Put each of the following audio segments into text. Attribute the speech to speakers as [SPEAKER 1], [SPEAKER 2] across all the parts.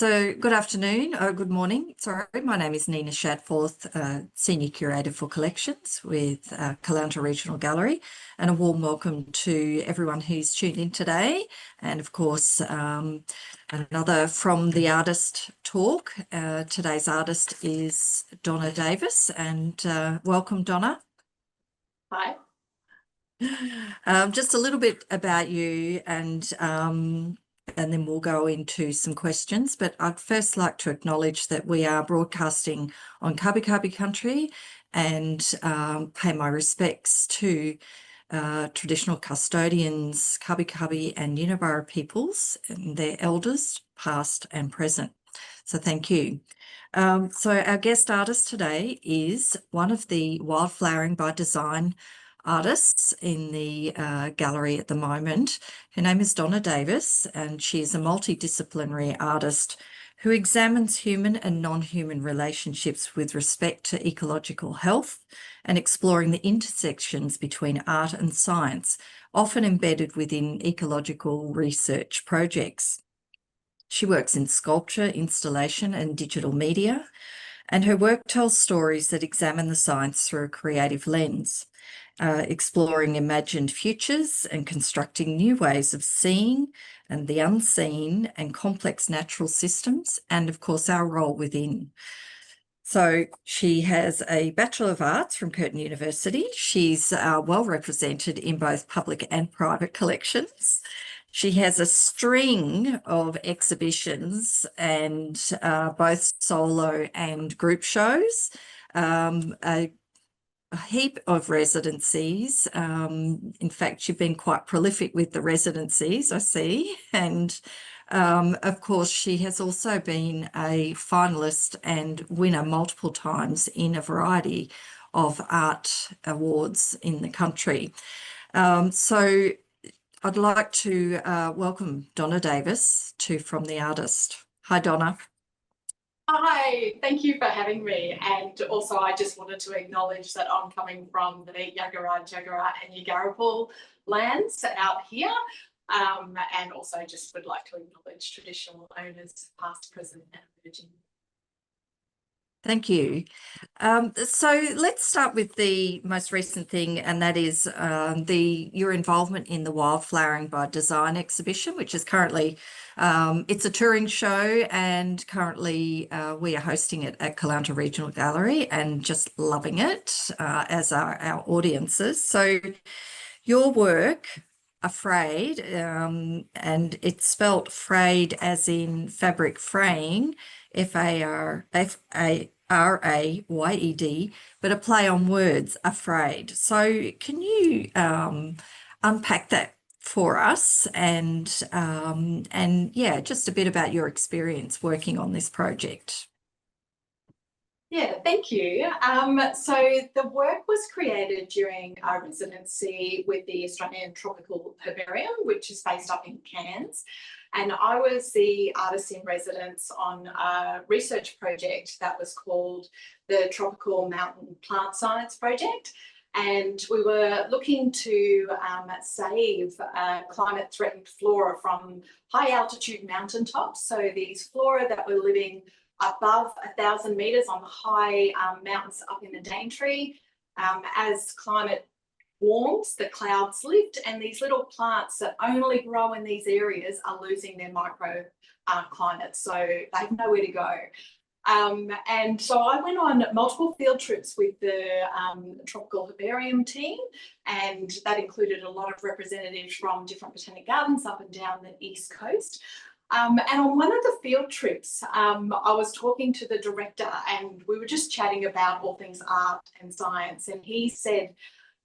[SPEAKER 1] So good afternoon, good morning, sorry. My name is Nina Shadforth, Senior Curator for Collections with Caloundra Regional Gallery, and a warm welcome to everyone who's tuned in today. And of course, another From the Artist talk. Today's artist is Donna Davis, and welcome, Donna.
[SPEAKER 2] Hi.
[SPEAKER 1] Just a little bit about you and then we'll go into some questions. But I'd first like to acknowledge that we are broadcasting on Kabi Kabi country and pay my respects to traditional custodians, Kabi Kabi and Yinambara peoples and their elders, past and present. So thank you. So our guest artist today is one of the Wildflowering by Design artists in the gallery at the moment. Her name is Donna Davis, and she is a multidisciplinary artist who examines human and non-human relationships with respect to ecological health and exploring the intersections between art and science, often embedded within ecological research projects. She works in sculpture, installation, and digital media, and her work tells stories that examine the science through a creative lens. Exploring imagined futures and constructing new ways of seeing and the unseen and complex natural systems, and of course our role within. So she has a Bachelor of Arts from Curtin University. She's well represented in both public and private collections. She has a string of exhibitions and both solo and group shows, a heap of residencies. In fact, you've been quite prolific with the residencies, I see. And of course, she has also been a finalist and winner multiple times in a variety of art awards in the country. So I'd like to welcome Donna Davis to From the Artist. Hi, Donna.
[SPEAKER 2] Hi, thank you for having me. And also, I just wanted to acknowledge that I'm coming from the Yagara, Jagara and Yugarapul lands out here. And also just would like to acknowledge traditional owners, past, present and emerging.
[SPEAKER 1] Thank you. So let's start with the most recent thing, and that is your involvement in the Wildflowering by Design exhibition, which is currently, it's a touring show, and currently we are hosting it at Caloundra Regional Gallery and just loving it, as are our audiences. So your work, Afraid, and it's spelt frayed as in fabric fraying, F-A-R-A-R-A-Y-E-D, but a play on words, afraid. So can you unpack that for us and yeah, just a bit about your experience working on this project?
[SPEAKER 2] Yeah, thank you. So the work was created during our residency with the Australian Tropical Herbarium, which is based up in Cairns. And I was the artist in residence on a research project that was called the Tropical Mountain Plant Science Project. And we were looking to save climate-threatened flora from high altitude mountaintops. So these flora that were living above 1,000 metres on the high mountains up in the Daintree. As climate warms, the clouds lift, and these little plants that only grow in these areas are losing their microclimates, so they have nowhere to go. And so I went on multiple field trips with the Tropical Herbarium team, and that included a lot of representatives from different botanic gardens up and down the East Coast. And on one of the field trips, I was talking to the director and we were just chatting about all things art and science. And he said,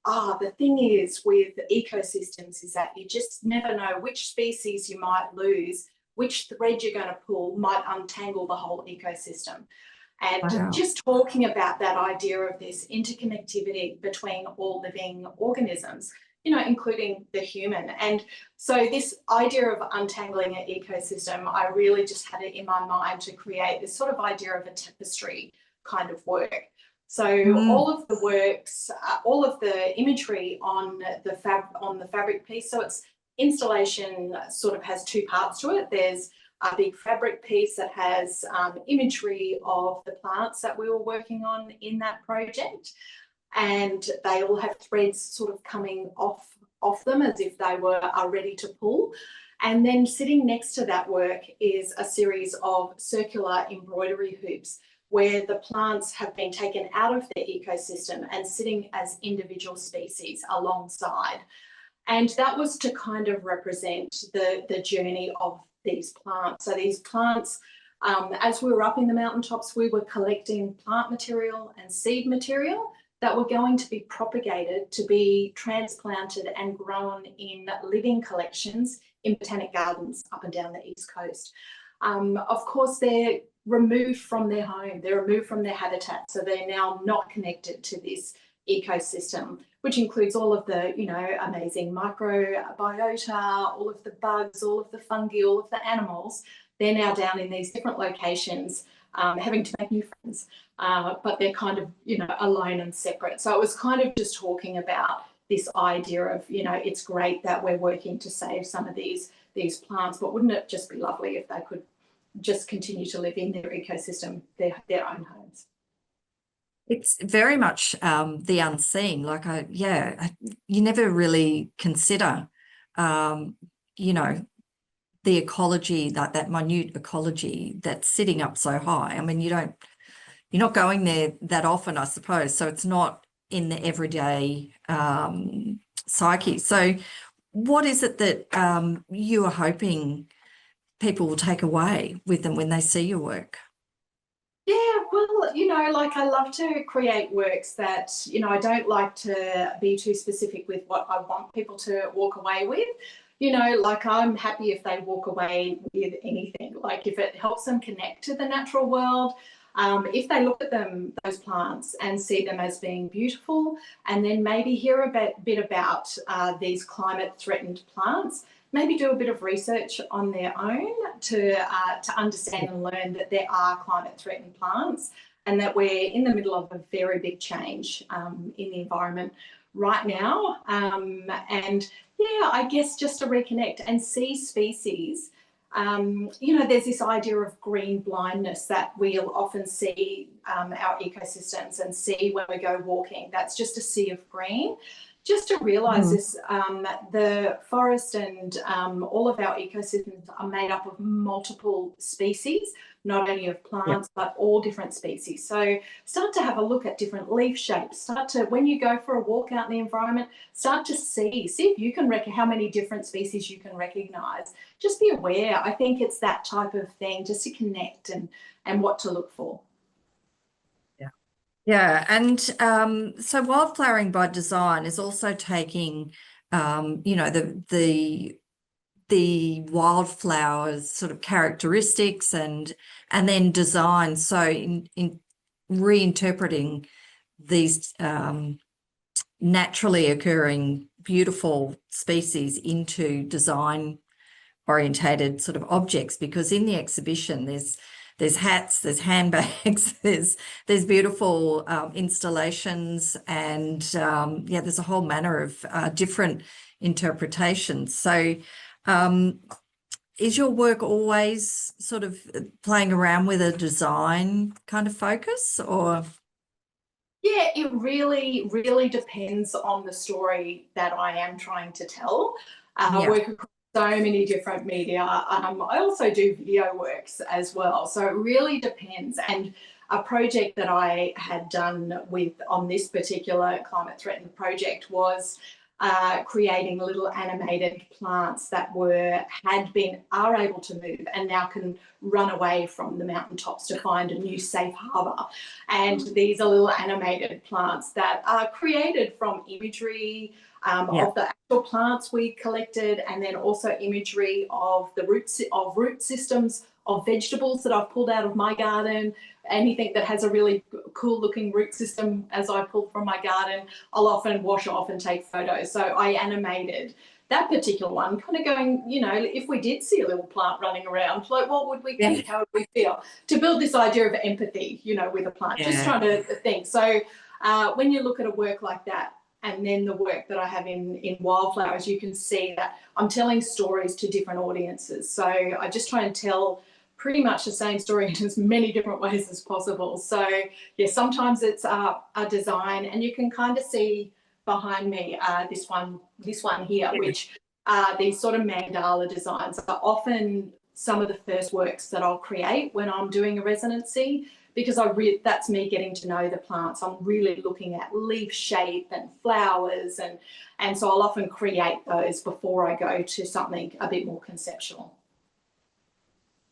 [SPEAKER 2] the thing is with ecosystems is that you just never know which species you might lose, which thread you're going to pull might untangle the whole ecosystem. And
[SPEAKER 1] Wow.
[SPEAKER 2] Just talking about that idea of this interconnectivity between all living organisms, you know, including the human. And so this idea of untangling an ecosystem, I really just had it in my mind to create this sort of idea of a tapestry kind of work. So all of the works, all of the imagery on the fabric piece, so it's installation sort of has two parts to it. There's a big fabric piece that has imagery of the plants that we were working on in that project. And they all have threads sort of coming off them as if they are ready to pull. And then sitting next to that work is a series of circular embroidery hoops where the plants have been taken out of their ecosystem and sitting as individual species alongside. And that was to kind of represent the journey of these plants. So these plants, as we were up in the mountaintops, we were collecting plant material and seed material that were going to be propagated to be transplanted and grown in living collections in botanic gardens up and down the East Coast. Of course, they're removed from their home, they're removed from their habitat, so they're now not connected to this ecosystem, which includes all of the, you know, amazing microbiota, all of the bugs, all of the fungi, all of the animals. They're now down in these different locations, having to make new friends, but they're kind of, you know, alone and separate. So it was kind of just talking about this idea of, you know, it's great that we're working to save some of these plants, but wouldn't it just be lovely if they could just continue to live in their ecosystem, their own homes?
[SPEAKER 1] It's very much the unseen. Like, you never really consider, you know, the ecology, that minute ecology that's sitting up so high. I mean, you're not going there that often, I suppose. So it's not in the everyday psyche. So what is it that you are hoping people will take away with them when they see your work?
[SPEAKER 2] Yeah, well, you know, like I love to create works that, you know, I don't like to be too specific with what I want people to walk away with. You know, like I'm happy if they walk away with anything, like if it helps them connect to the natural world, if they look at those plants and see them as being beautiful, and then maybe hear a bit about these climate threatened plants, maybe do a bit of research on their own to understand and learn that there are climate threatened plants and that we're in the middle of a very big change in the environment right now. And yeah, I guess just to reconnect and see species. You know, there's this idea of green blindness that we'll often see our ecosystems and see when we go walking. That's just a sea of green. Just to realise this, the forest and all of our ecosystems are made up of multiple species, not only of plants, but all different species. So start to have a look at different leaf shapes. Start to, when you go for a walk out in the environment, start to see if you can how many different species you can recognise. Just be aware. I think it's that type of thing, just to connect and what to look for.
[SPEAKER 1] Yeah, and so Wildflowering by Design is also taking, you know, the wildflowers sort of characteristics and then design. So in reinterpreting these naturally occurring beautiful species into design orientated sort of objects, because in the exhibition there's hats, there's handbags, there's beautiful installations, and yeah, there's a whole manner of different interpretations. So is your work always sort of playing around with a design kind of focus, or?
[SPEAKER 2] Yeah, it really, really depends on the story that I am trying to tell. I work across so many different media. I also do video works as well. So it really depends. And a project that I had done on this particular climate threatened project was creating little animated plants that are able to move and now can run away from the mountaintops to find a new safe harbour. And these are little animated plants that are created from imagery of the actual plants we collected, and then also imagery of the root systems of vegetables that I've pulled out of my garden. Anything that has a really cool looking root system as I pull from my garden, I'll often wash off and take photos. So I animated that particular one, kind of going, you know, if we did see a little plant running around, like what would we think? How would we feel? To build this idea of empathy, you know, with a plant, just trying to think. So when you look at a work like that and then the work that I have in Wildflowers, you can see that I'm telling stories to different audiences. So I just try and tell pretty much the same story in as many different ways as possible. So yeah, sometimes it's a design, and you can kind of see behind me this one here, which these sort of mandala designs are often some of the first works that I'll create when I'm doing a residency, because that's me getting to know the plants. I'm really looking at leaf shape and flowers, and so I'll often create those before I go to something a bit more conceptual.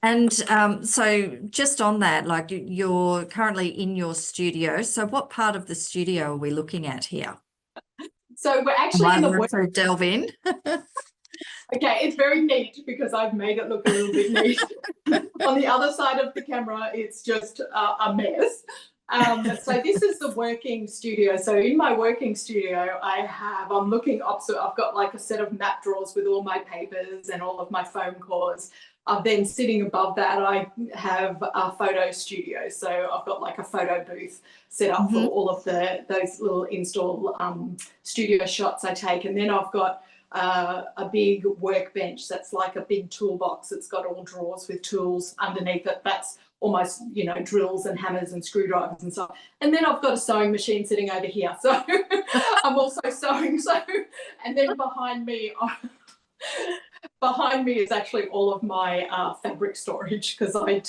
[SPEAKER 1] And so just on that, like you're currently in your studio. So what part of the studio are we looking at here?
[SPEAKER 2] So we're actually in the work.
[SPEAKER 1] So delve in.
[SPEAKER 2] Okay, it's very neat because I've made it look a little bit neat. On the other side of the camera, it's just a mess. So this is the working studio. So in my working studio, I'm looking opposite. I've got like a set of map drawers with all my papers and all of my phone calls. Then sitting above that, I have a photo studio. So I've got like a photo booth set up for all of those little install studio shots I take. And then I've got a big workbench that's like a big toolbox. It's got all drawers with tools underneath it. That's almost, you know, drills and hammers and screwdrivers and so on. And then I've got a sewing machine sitting over here. So I'm also sewing. So, and then behind me is actually all of my fabric storage, because I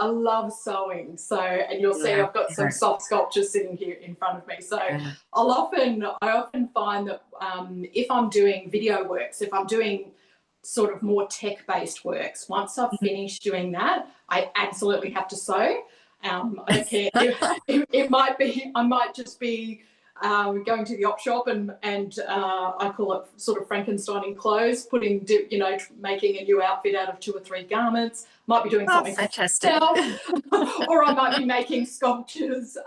[SPEAKER 2] love sewing. So, and you'll see I've got some soft sculptures sitting here in front of me. So I often find that if I'm doing video works, if I'm doing sort of more tech-based works, once I've finished doing that, I absolutely have to sew. I don't care. It might be, I might just be going to the op shop and I call it sort of Frankensteining clothes, making a new outfit out of 2 or 3 garments. Might be doing something
[SPEAKER 1] fantastic.
[SPEAKER 2] or I might be making sculptures.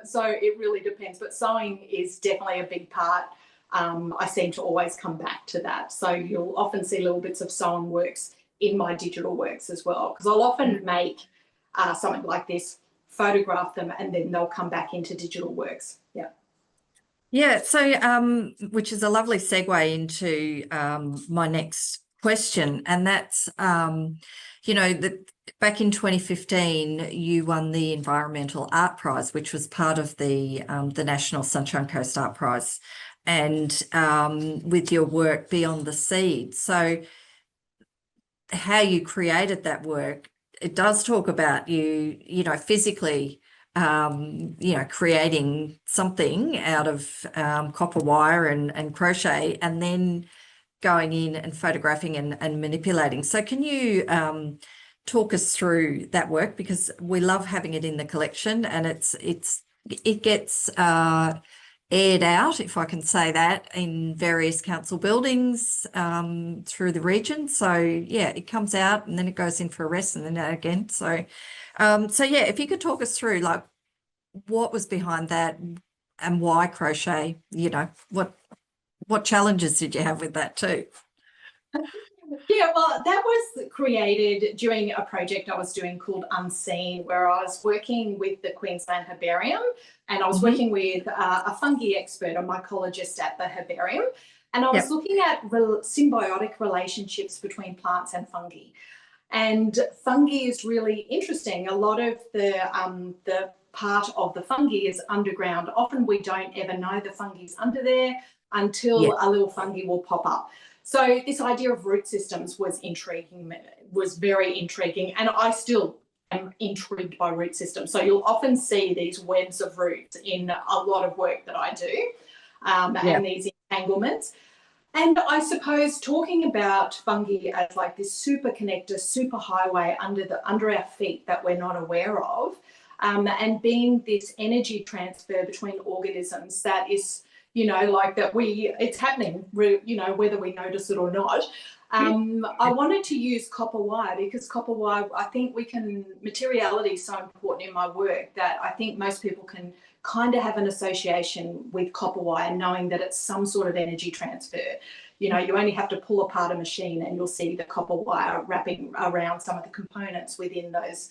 [SPEAKER 2] So it really depends. But sewing is definitely a big part. I seem to always come back to that. So you'll often see little bits of sewn works in my digital works as well, because I'll often make something like this, photograph them, and then they'll come back into digital works. Yeah.
[SPEAKER 1] Yeah, so which is a lovely segue into my next question, and that's back in 2015 you won the Environmental Art Prize, which was part of the National Sunshine Coast Art Prize, and with your work Beyond the Seed. So how you created that work, it does talk about you physically creating something out of copper wire and crochet, and then going in and photographing and manipulating. So can you talk us through that work, because we love having it in the collection, and it gets aired out, if I can say that, in various council buildings through the region. So yeah, it comes out and then it goes in for a rest and then out again. So yeah, if you could talk us through like what was behind that and why crochet, what challenges did you have with that too?
[SPEAKER 2] Yeah, well, that was created during a project I was doing called Unseen, where I was working with the Queensland Herbarium, and I was working with a fungi expert, a mycologist at the herbarium, and I was looking at symbiotic relationships between plants and fungi. And fungi is really interesting. A lot of the part of the fungi is underground. Often we don't ever know the fungi's under there until a little fungi will pop up. So this idea of root systems was very intriguing, and I still am intrigued by root systems. So you'll often see these webs of roots in a lot of work that I do, and these entanglements. And I suppose talking about fungi as like this super connector, super highway under our feet that we're not aware of, and being this energy transfer between organisms that is, like that it's happening, whether we notice it or not. I wanted to use copper wire because copper wire, I think materiality is so important in my work that I think most people can kind of have an association with copper wire, knowing that it's some sort of energy transfer. You only have to pull apart a machine and you'll see the copper wire wrapping around some of the components within those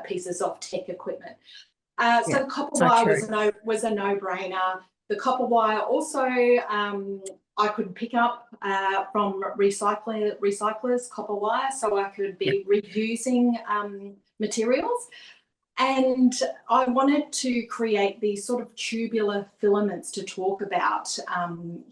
[SPEAKER 2] pieces of tech equipment. So copper wire was a no-brainer. The copper wire also, I could pick up from recyclers copper wire, so I could be reusing materials. And I wanted to create these sort of tubular filaments to talk about,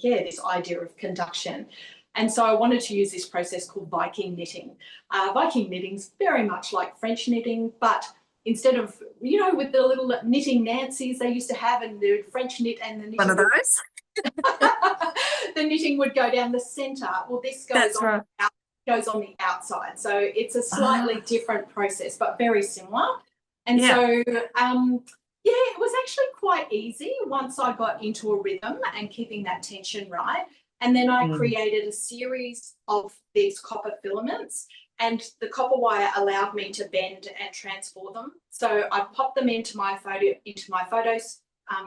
[SPEAKER 2] this idea of conduction. And so I wanted to use this process called Viking knitting. Viking knitting is very much like French knitting, but instead of, with the little knitting Nancy's they used to have, and the French knit and the knitting.
[SPEAKER 1] One of those.
[SPEAKER 2] The knitting would go down the centre. Well, this goes on, goes on the outside. So it's a slightly different process, but very similar. And so, it was actually quite easy once I got into a rhythm and keeping that tension right. And then I created a series of these copper filaments, and the copper wire allowed me to bend and transfer them. So I popped them into my photos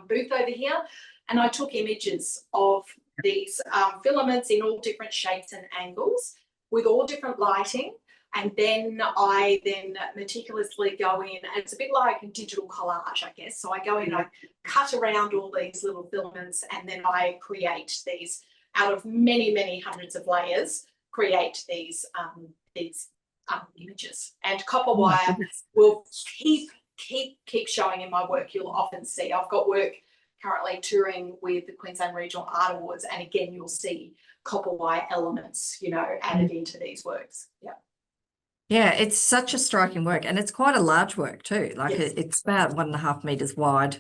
[SPEAKER 2] booth over here, and I took images of these filaments in all different shapes and angles with all different lighting. And then I meticulously go in, and it's a bit like a digital collage, I guess. So I go in, I cut around all these little filaments, and then I create these out of many, many hundreds of layers, create these images. And copper wire will keep showing in my work. You'll often see, I've got work currently touring with the Queensland Regional Art Awards, and again, you'll see copper wire elements, added into these works. Yeah.
[SPEAKER 1] Yeah, it's such a striking work, and it's quite a large work too. Like it's about 1.5 meters wide.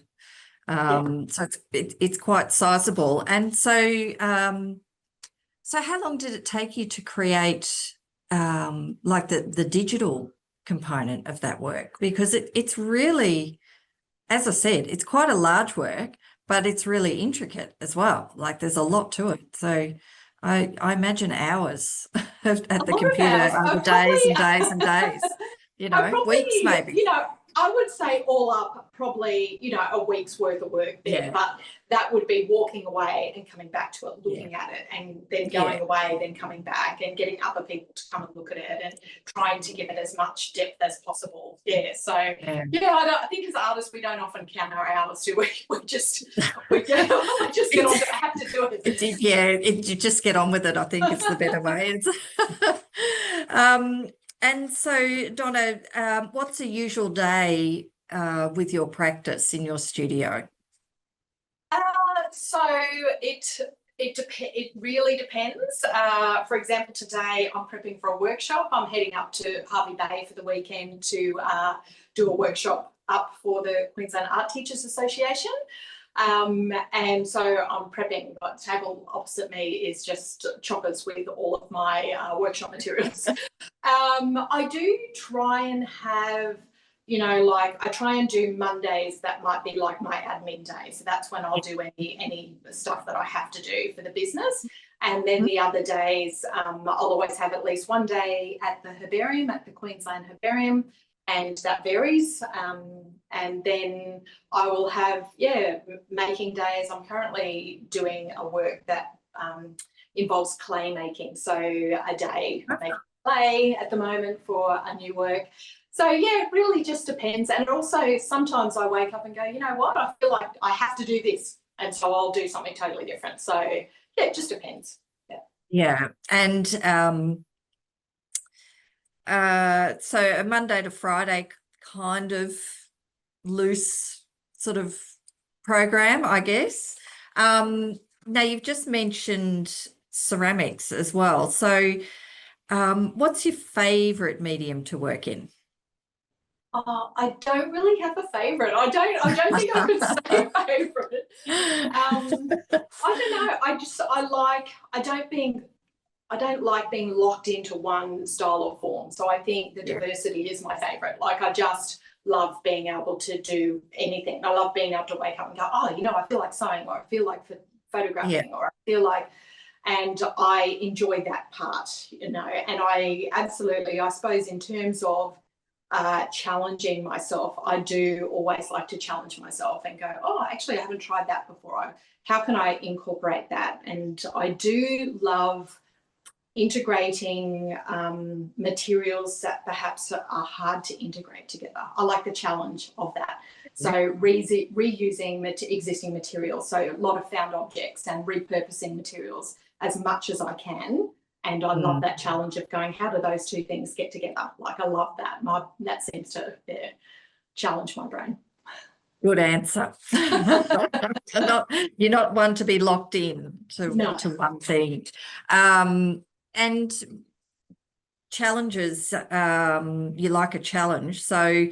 [SPEAKER 1] So it's quite sizable. And so how long did it take you to create like the digital component of that work? Because it's really, as I said, it's quite a large work, but it's really intricate as well. Like there's a lot to it. So I imagine hours at the computer over days and days and days, weeks maybe.
[SPEAKER 2] I would say all up probably, a week's worth of work there, but that would be walking away and coming back to it, looking at it, and then going away, then coming back and getting other people to come and look at it and trying to give it as much depth as possible. Yeah. So, I think as artists, we don't often count our hours, do we? We just get on to have to do it.
[SPEAKER 1] You just get on with it, I think is the better way. And so, Donna, what's a usual day with your practice in your studio?
[SPEAKER 2] So it really depends. For example, today I'm prepping for a workshop. I'm heading up to Hervey Bay for the weekend to do a workshop up for the Queensland Art Teachers Association. And so I'm prepping, but the table opposite me is just choppers with all of my workshop materials. I do try and have, I try and do Mondays that might be like my admin day. So that's when I'll do any stuff that I have to do for the business. And then the other days, I'll always have at least one day at the herbarium, at the Queensland Herbarium, and that varies. And then I will have, making days. I'm currently doing a work that involves clay making. So a day making clay at the moment for a new work. So, it really just depends. And also sometimes I wake up and go, you know what, I feel like I have to do this. And so I'll do something totally different. So, it just depends.
[SPEAKER 1] Yeah. And so a Monday to Friday kind of loose sort of program, I guess. Now you've just mentioned ceramics as well. So what's your favourite medium to work in?
[SPEAKER 2] I don't really have a favourite. I don't think I could say favourite. I don't know. I don't like being locked into one style or form. So I think the diversity is my favourite. Like I just love being able to do anything. I love being able to wake up and go, I feel like sewing, or I feel like photographing, or I feel like, and I enjoy that part, and I absolutely, I suppose in terms of challenging myself, I do always like to challenge myself and go, actually, I haven't tried that before. How can I incorporate that? And I do love integrating materials that perhaps are hard to integrate together. I like the challenge of that. So reusing existing materials, so a lot of found objects and repurposing materials as much as I can. And I love that challenge of going, how do those two things get together? Like, I love that. That seems to challenge my brain.
[SPEAKER 1] Good answer. You're not one to be locked in to one thing. And challenges, you like a challenge. So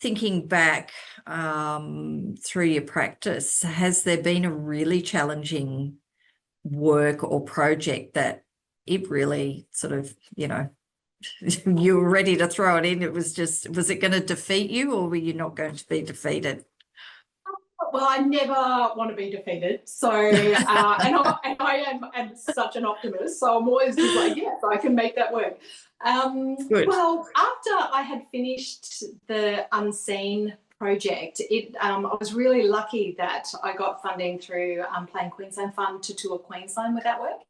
[SPEAKER 1] thinking back through your practice, has there been a really challenging work or project that it really sort of, you were ready to throw it in? It was it going to defeat you, or were you not going to be defeated?
[SPEAKER 2] Well, I never want to be defeated. So, and I am such an optimist. So I'm always just like, yes, I can make that work. Well, after I had finished the Unseen project, I was really lucky that I got funding through Playing Queensland Fund to tour Queensland with that work.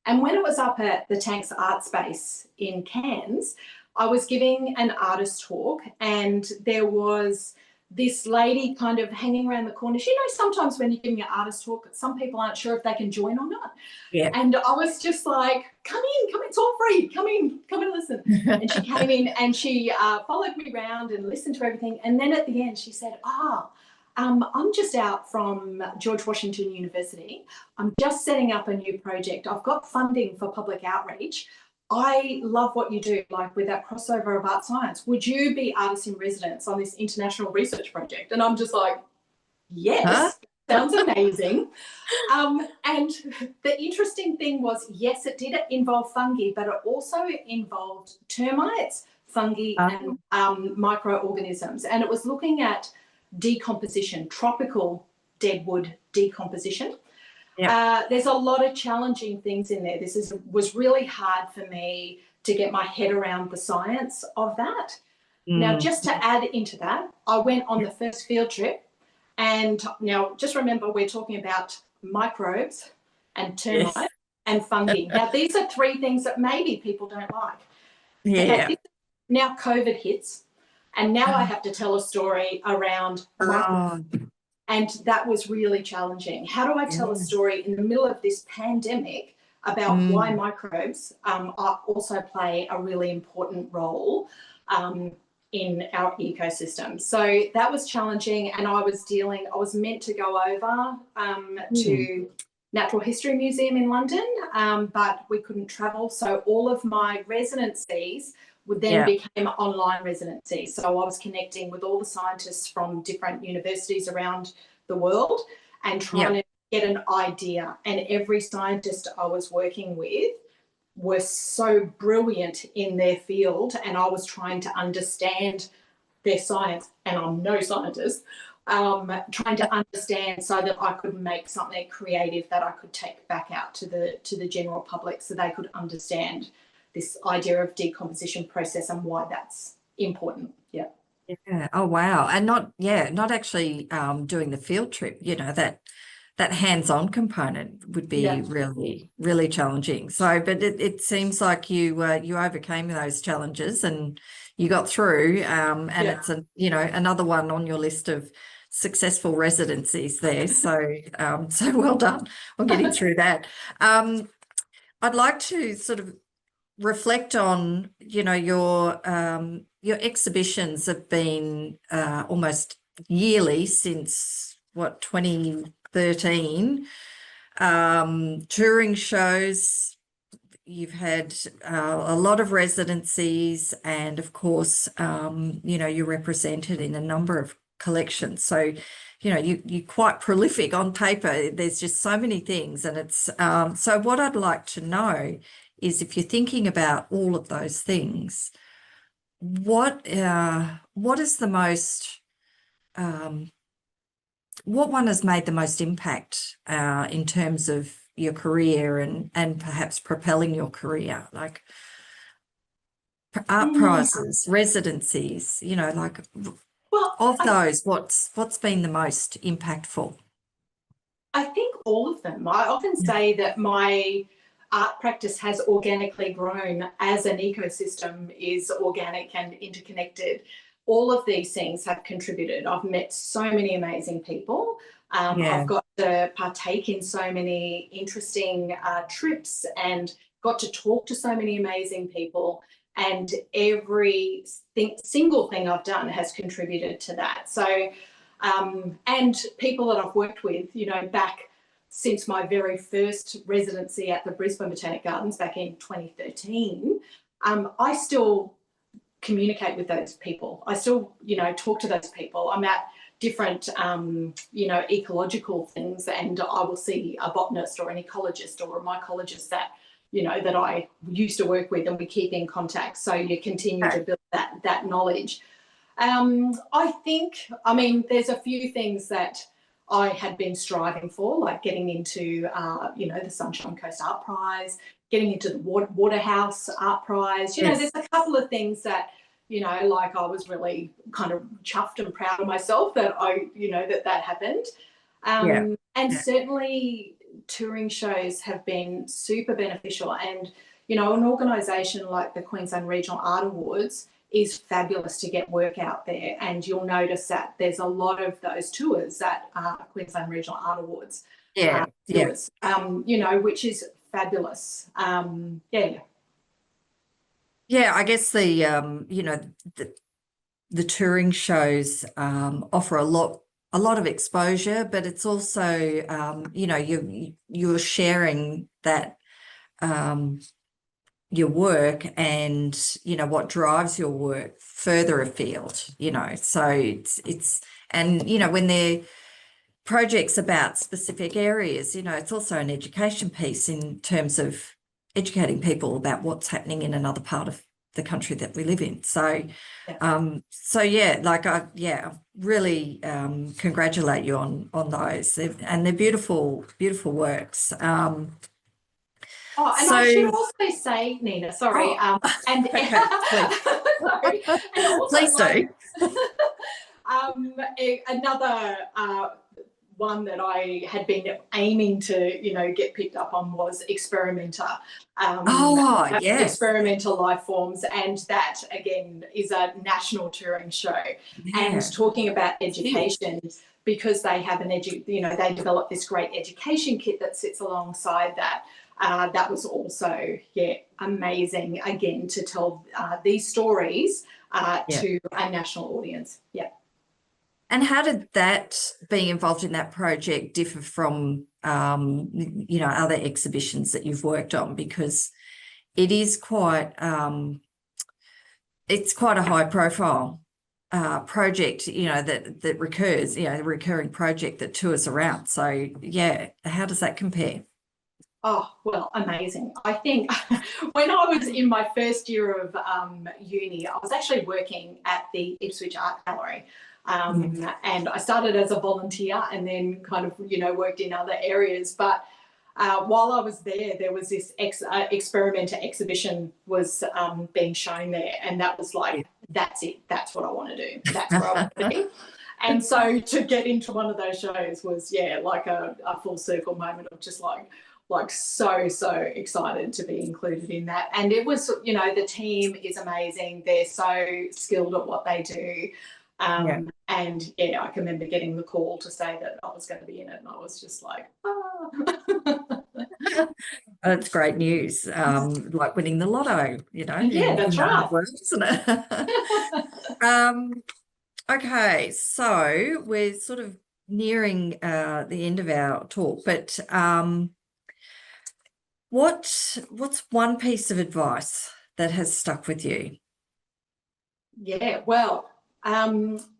[SPEAKER 2] And when it was up at the Tanks Art Space in Cairns, I was giving an artist talk, and there was this lady kind of hanging around the corner. Sometimes when you're giving an artist talk, some people aren't sure if they can join or not.
[SPEAKER 1] Yeah.
[SPEAKER 2] And I was just like, come in, it's all free. Come in and listen. And she came in and she followed me around and listened to everything. And then at the end, she said, I'm just out from George Washington University. I'm just setting up a new project. I've got funding for public outreach. I love what you do, like with that crossover of art science. Would you be artist in residence on this international research project? And I'm just like, yes, sounds amazing. And the interesting thing was, yes, it did involve fungi, but it also involved termites, fungi, and microorganisms. And it was looking at decomposition, tropical deadwood decomposition. Yep. There's a lot of challenging things in there. This was really hard for me to get my head around the science of that. Now, just to add into that, I went on the first field trip, and now just remember, we're talking about microbes and termites and fungi. Now, these are three things that maybe people don't like.
[SPEAKER 1] Yeah.
[SPEAKER 2] Okay, now COVID hits, and now I have to tell a story around microbes. And that was really challenging. How do I tell a story in the middle of this pandemic about why microbes also play a really important role in our ecosystem? So that was challenging, and I was meant to go over to Natural History Museum in London, but we couldn't travel. So all of my residencies became online residencies. So I was connecting with all the scientists from different universities around the world and trying to get an idea. And every scientist I was working with was so brilliant in their field, and I was trying to understand their science, and I'm no scientist, trying to understand so that I could make something creative that I could take back out to the general public, so they could understand this idea of decomposition process and why that's important. Yeah.
[SPEAKER 1] Oh, wow. And not actually doing the field trip, that hands-on component would be really, really challenging. So, but it seems like you overcame those challenges and you got through, and it's another one on your list of successful residencies there. So, so well done on getting through that. I'd like to sort of reflect on, your exhibitions have been almost yearly since 2013. Touring shows, you've had a lot of residencies, and of course, you're represented in a number of collections. So, you're quite prolific on paper. There's just so many things, and it's so what I'd like to know is, if you're thinking about all of those things, what is the most what one has made the most impact in terms of your career and perhaps propelling your career, like art prizes, residencies, those, what's been the most impactful?
[SPEAKER 2] I think all of them. I often say that my art practice has organically grown as an ecosystem is organic and interconnected. All of these things have contributed. I've met so many amazing people. I've got to partake in so many interesting trips and got to talk to so many amazing people. And every single thing I've done has contributed to that. So, and people that I've worked with, you know, back since my very first residency at the Brisbane Botanic Gardens back in 2013, I still communicate with those people. I still, you know, talk to those people. I'm at different, you know, ecological things, and I will see a botanist or an ecologist or a mycologist that, you know, that I used to work with, and we keep in contact. So you continue to build that knowledge. I think, I mean, there's a few things that I had been striving for, like getting into, you know, the Sunshine Coast Art Prize, getting into the Waterhouse Art Prize. You know, there's a couple of things that, you know, like I was really kind of chuffed and proud of myself that you know, that happened. And certainly touring shows have been super beneficial. And, you know, an organisation like the Queensland Regional Art Awards is fabulous to get work out there. And you'll notice that there's a lot of those tours that Queensland Regional Art Awards tours, you know, which is fabulous.
[SPEAKER 1] Yeah, I guess the you know, the touring shows offer a lot of exposure, but it's also you know, you're sharing that your work and, you know, what drives your work further afield, you know. So it's and, you know, when they're projects about specific areas, you know, it's also an education piece in terms of educating people about what's happening in another part of the country that we live in. So yeah, like I really congratulate you on those. And they're beautiful works.
[SPEAKER 2] I should also say, Nina, sorry, and
[SPEAKER 1] okay, please.
[SPEAKER 2] sorry, and also,
[SPEAKER 1] please do.
[SPEAKER 2] Another one that I had been aiming to, you know, get picked up on was Experimenter. Experimental life forms, and that again is a national touring show. And talking about education, because they have you know, they develop this great education kit that sits alongside that. That was also amazing again to tell these stories to a national audience.
[SPEAKER 1] And how did that being involved in that project differ from you know, other exhibitions that you've worked on? Because it is quite it's quite a high profile project, you know, that recurs, you know, a recurring project that tours around. So yeah, how does that compare?
[SPEAKER 2] Oh, well, amazing. I think when I was in my first year of uni, I was actually working at the Ipswich Art Gallery. And I started as a volunteer and then kind of, you know, worked in other areas. But while I was there was this Experimenter exhibition was being shown there. And that was like, that's it. That's what I want to do. That's where I want to be. And so to get into one of those shows was, like a full circle moment of just like so excited to be included in that. And it was, you know, the team is amazing. They're so skilled at what they do. And I can remember getting the call to say that I was going to be in it, and I was just like,
[SPEAKER 1] That's great news. Like winning the lotto, you know.
[SPEAKER 2] That's right.
[SPEAKER 1] Isn't it? Okay, so we're sort of nearing the end of our talk, but what's one piece of advice that has stuck with you?
[SPEAKER 2] Well,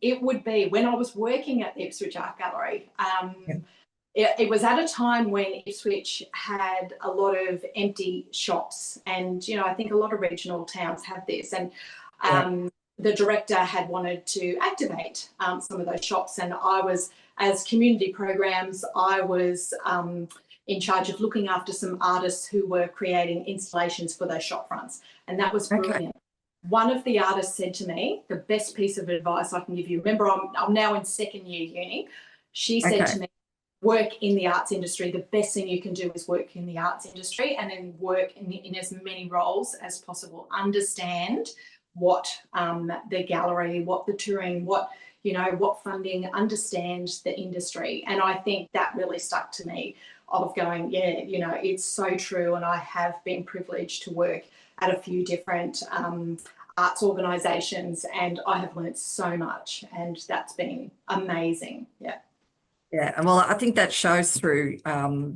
[SPEAKER 2] it would be when I was working at the Ipswich Art Gallery. It was at a time when Ipswich had a lot of empty shops, and, you know, I think a lot of regional towns have this, and the director had wanted to activate some of those shops, and I was, as community programs, I was in charge of looking after some artists who were creating installations for those shop fronts, and that was brilliant. One of the artists said to me, the best piece of advice I can give you, remember I'm now in second year uni, she said to me, work in the arts industry, the best thing you can do is work in the arts industry and then work in as many roles as possible. Understand what the gallery, what the touring, what, you know, what funding, understand the industry. And I think that really stuck to me of going, yeah, you know, it's so true. And I have been privileged to work at a few different arts organisations, and I have learnt so much, and that's been amazing. Yeah.
[SPEAKER 1] Yeah, well, I think that shows through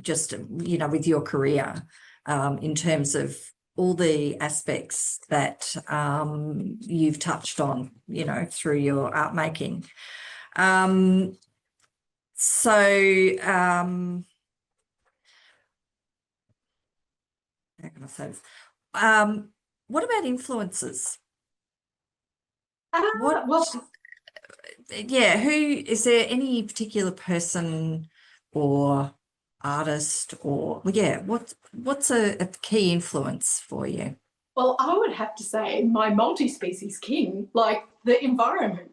[SPEAKER 1] just, you know, with your career in terms of all the aspects that you've touched on, you know, through your art making. How can I say this? What about influences? Who is there any particular person or artist or what's a key influence for you?
[SPEAKER 2] Well, I would have to say my multi-species kin, like the environment.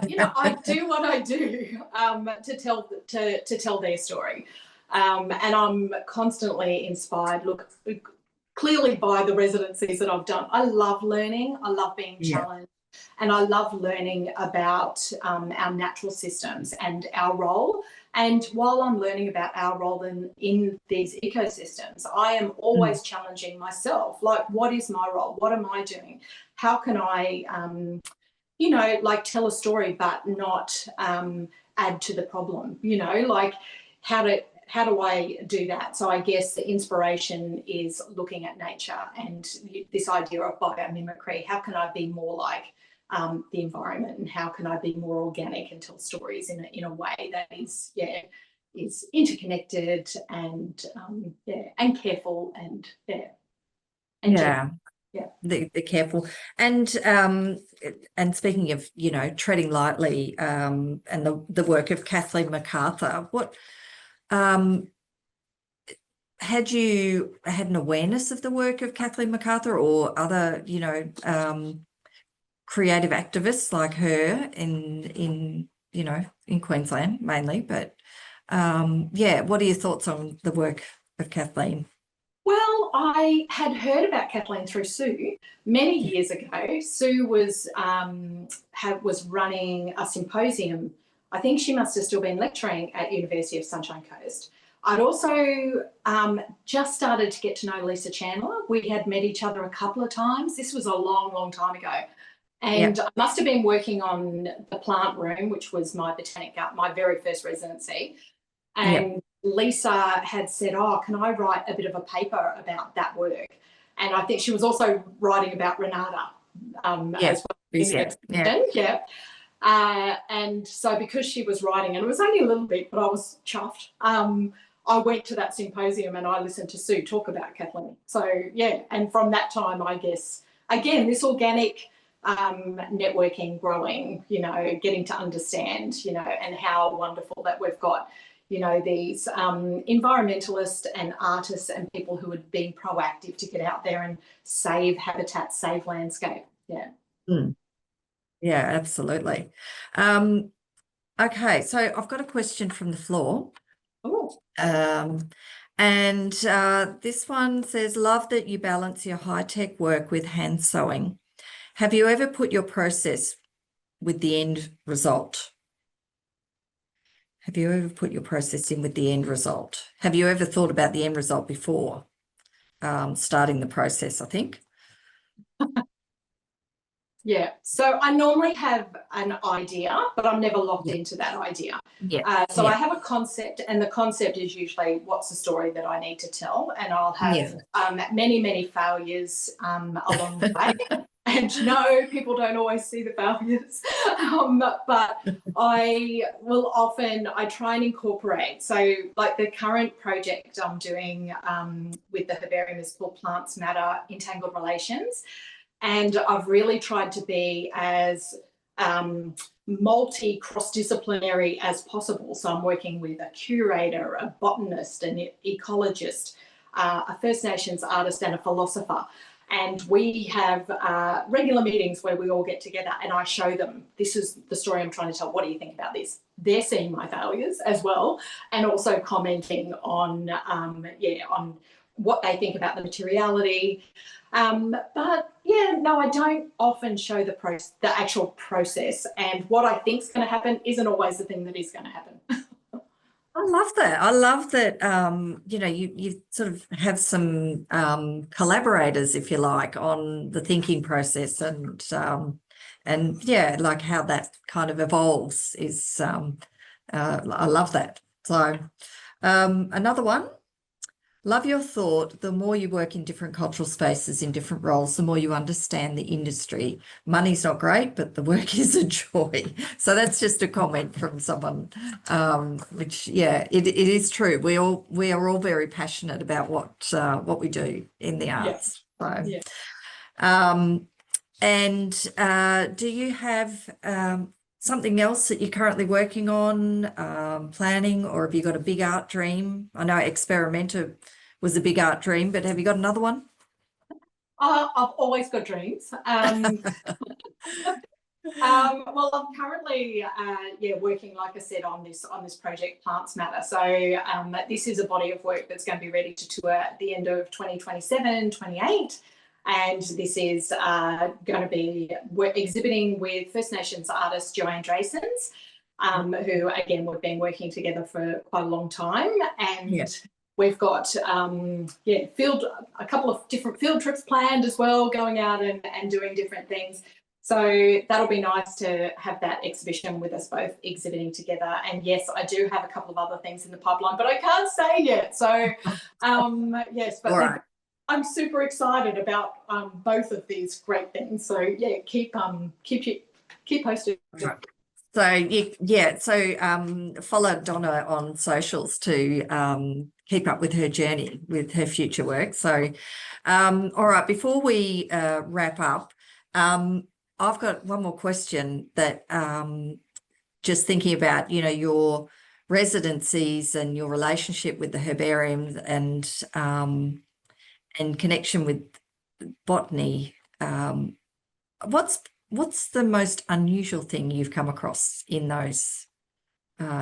[SPEAKER 2] You know, I do what I do to tell their story, and I'm constantly inspired. Look, clearly by the residencies that I've done, I love learning. I love being challenged. And I love learning about our natural systems and our role. And while I'm learning about our role in these ecosystems, I am always challenging myself. Like, what is my role? What am I doing? How can I, you know, like tell a story but not add to the problem? You know, like how do I do that? So I guess the inspiration is looking at nature and this idea of biomimicry. How can I be more like the environment, and how can I be more organic and tell stories in a way that is interconnected and and careful and
[SPEAKER 1] they're careful. And speaking of, you know, treading lightly, and the work of Kathleen MacArthur, what had you had an awareness of the work of Kathleen MacArthur or other, you know, creative activists like her in you know, in Queensland mainly, but what are your thoughts on the work of Kathleen?
[SPEAKER 2] Well, I had heard about Kathleen through Sue many years ago. Sue was running a symposium. I think she must have still been lecturing at University of Sunshine Coast. I'd also just started to get to know Lisa Chandler. We had met each other a couple of times. This was a long, long time ago. And I must have been working on the plant room, which was my botanic garden, my very first residency. And Lisa had said, oh, can I write a bit of a paper about that work? And I think she was also writing about Renata as well. And so because she was writing, and it was only a little bit, but I was chuffed, I went to that symposium and I listened to Sue talk about Kathleen. So, yeah, and from that time, I guess, again, this organic networking, growing, you know, getting to understand, you know, and how wonderful that we've got, you know, these environmentalists and artists and people who are being proactive to get out there and save habitat, save landscape. Yeah.
[SPEAKER 1] Yeah, absolutely. Okay, so I've got a question from the floor. And this one says, love that you balance your high-tech work with hand sewing. Have you ever put your process with the end result? Have you ever put your process in with the end result? Have you ever thought about the end result before starting the process, I think?
[SPEAKER 2] Yeah, so I normally have an idea, but I'm never locked into that idea. I have a concept, and the concept is usually what's the story that I need to tell, and I'll have many, many failures along the way. And no, people don't always see the failures, but I will often, I try and incorporate. So like the current project I'm doing with the herbarium is called Plants Matter, Entangled Relations. And I've really tried to be as cross-disciplinary as possible. So I'm working with a curator, a botanist, an ecologist, a First Nations artist and a philosopher. And we have regular meetings where we all get together and I show them, this is the story I'm trying to tell. What do you think about this? they're seeing my failures as well, and also commenting on on what they think about the materiality. But yeah, no, I don't often show the actual process, and what I think is going to happen isn't always the thing that is going to happen.
[SPEAKER 1] I love that. I love that, you know, you sort of have some collaborators, if you like, on the thinking process, and yeah, like how that kind of evolves is, I love that. So another one. Love your thought. The more you work in different cultural spaces in different roles, the more you understand the industry. Money's not great, but the work is a joy. So that's just a comment from someone, which, yeah, it is true. We are all very passionate about what we do in the arts. So,
[SPEAKER 2] Yeah.
[SPEAKER 1] do you have something else that you're currently working on, planning, or have you got a big art dream? I know Experimenta was a big art dream, but have you got another one?
[SPEAKER 2] I've always got dreams. Well, I'm currently, working, like I said, on this project, Plants Matter. So this is a body of work that's going to be ready to tour at the end of 2027, 28. And this is going to be exhibiting with First Nations artist Joanne Draysons, who, again, we've been working together for quite a long time. And we've got, a couple of different field trips planned as well, going out and doing different things. So that'll be nice to have that exhibition with us both exhibiting together. And yes, I do have a couple of other things in the pipeline, but I can't say yet. So yes, but
[SPEAKER 1] right.
[SPEAKER 2] I'm super excited about both of these great things. So yeah, keep posted.
[SPEAKER 1] Right. So follow Donna on socials to keep up with her journey with her future work. So all right, before we wrap up, I've got one more question that just thinking about, you know, your residencies and your relationship with the herbarium and connection with botany. What's the most unusual thing you've come across in those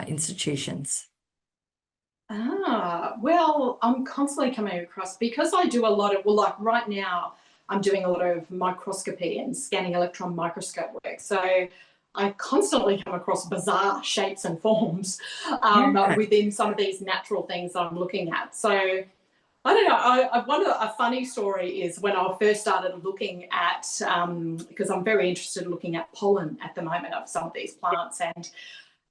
[SPEAKER 1] institutions?
[SPEAKER 2] Well, I'm constantly coming across, because I do a lot of, well, like right now, I'm doing a lot of microscopy and scanning electron microscope work. So I constantly come across bizarre shapes and forms within some of these natural things that I'm looking at. So I don't know. A funny story is when I first started looking at, because I'm very interested in looking at pollen at the moment of some of these plants. And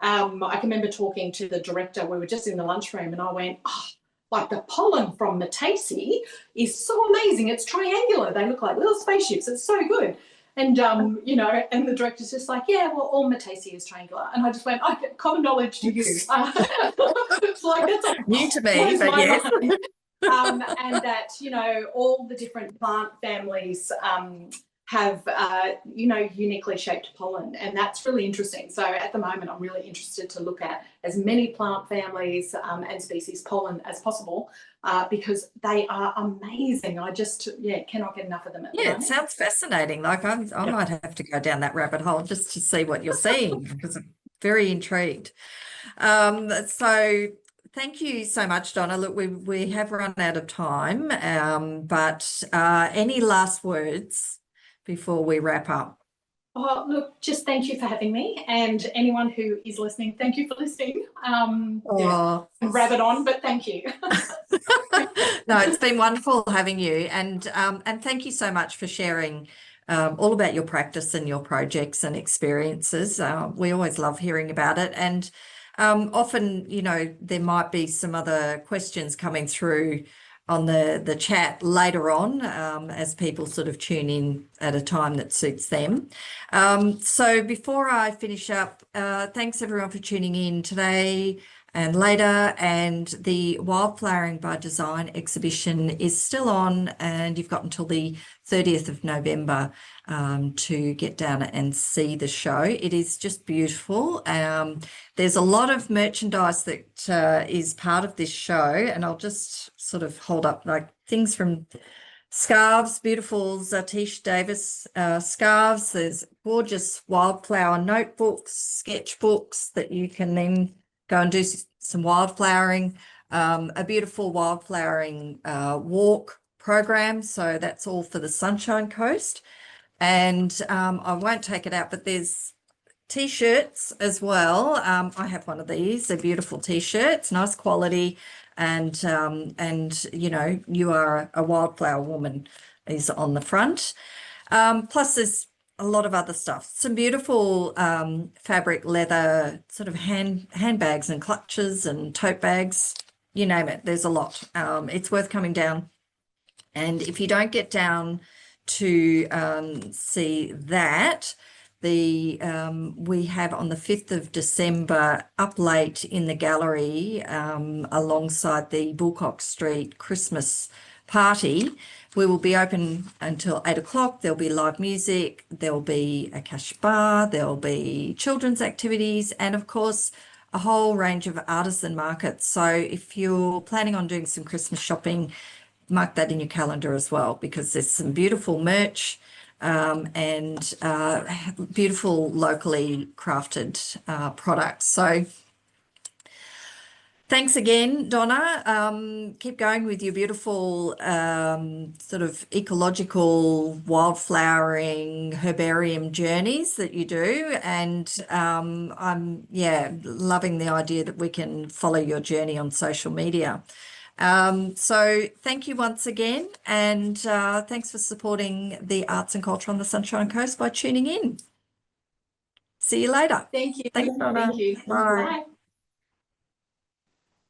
[SPEAKER 2] I can remember talking to the director. We were just in the lunchroom and I went, oh, like the pollen from Metaceae is so amazing. It's triangular. They look like little spaceships. It's so good. And, you know, and the director's just like, yeah, well, all Metaceae is triangular. And I just went, okay, common knowledge to you. It's like, that's
[SPEAKER 1] new to me, but yes.
[SPEAKER 2] And that, you know, all the different plant families have, you know, uniquely shaped pollen, and that's really interesting. So at the moment, I'm really interested to look at as many plant families and species pollen as possible because they are amazing. I just, cannot get enough of them at the moment.
[SPEAKER 1] It sounds fascinating. Like I might have to go down that rabbit hole just to see what you're seeing because I'm very intrigued. So thank you so much, Donna. Look, we have run out of time, but any last words before we wrap up?
[SPEAKER 2] Oh, look, just thank you for having me, and anyone who is listening, thank you for listening. Rabbit on, but thank you.
[SPEAKER 1] No, it's been wonderful having you, and thank you so much for sharing all about your practice and your projects and experiences. We always love hearing about it, and often, you know, there might be some other questions coming through on the chat later on as people sort of tune in at a time that suits them. So before I finish up, thanks everyone for tuning in today and later. And the Wildflowering by Design exhibition is still on, and you've got until the 30th of November to get down and see the show. It is just beautiful. There's a lot of merchandise that is part of this show, and I'll just sort of hold up like things from Scarves, beautiful Donna Davis scarves. There's gorgeous wildflower notebooks, sketchbooks that you can then go and do some wildflowering. A beautiful wildflowering walk program. So that's all for the Sunshine Coast. And I won't take it out, but there's T-shirts as well. I have one of these. They're beautiful T-shirts, nice quality, and you know, you are a wildflower woman is on the front. Plus there's a lot of other stuff. Some beautiful fabric leather sort of handbags and clutches and tote bags, you name it. There's a lot. It's worth coming down. And if you don't get down to see that, we have on the 5th of December up late in the gallery alongside the Bulcock Street Christmas party. We will be open until 8 o'clock. There'll be live music, there'll be a cash bar, there'll be children's activities, and of course a whole range of artisan markets. So if you're planning on doing some Christmas shopping, mark that in your calendar as well, because there's some beautiful merch and beautiful locally crafted products. So thanks again, Donna. Keep going with your beautiful sort of ecological wildflowering herbarium journeys that you do. And I'm, yeah, loving the idea that we can follow your journey on social media. So thank you once again, and thanks for supporting the arts and culture on the Sunshine Coast by tuning in. See you later.
[SPEAKER 2] Thank you.
[SPEAKER 1] Thanks, Donna.
[SPEAKER 2] Thank you.
[SPEAKER 1] Bye.
[SPEAKER 2] Bye.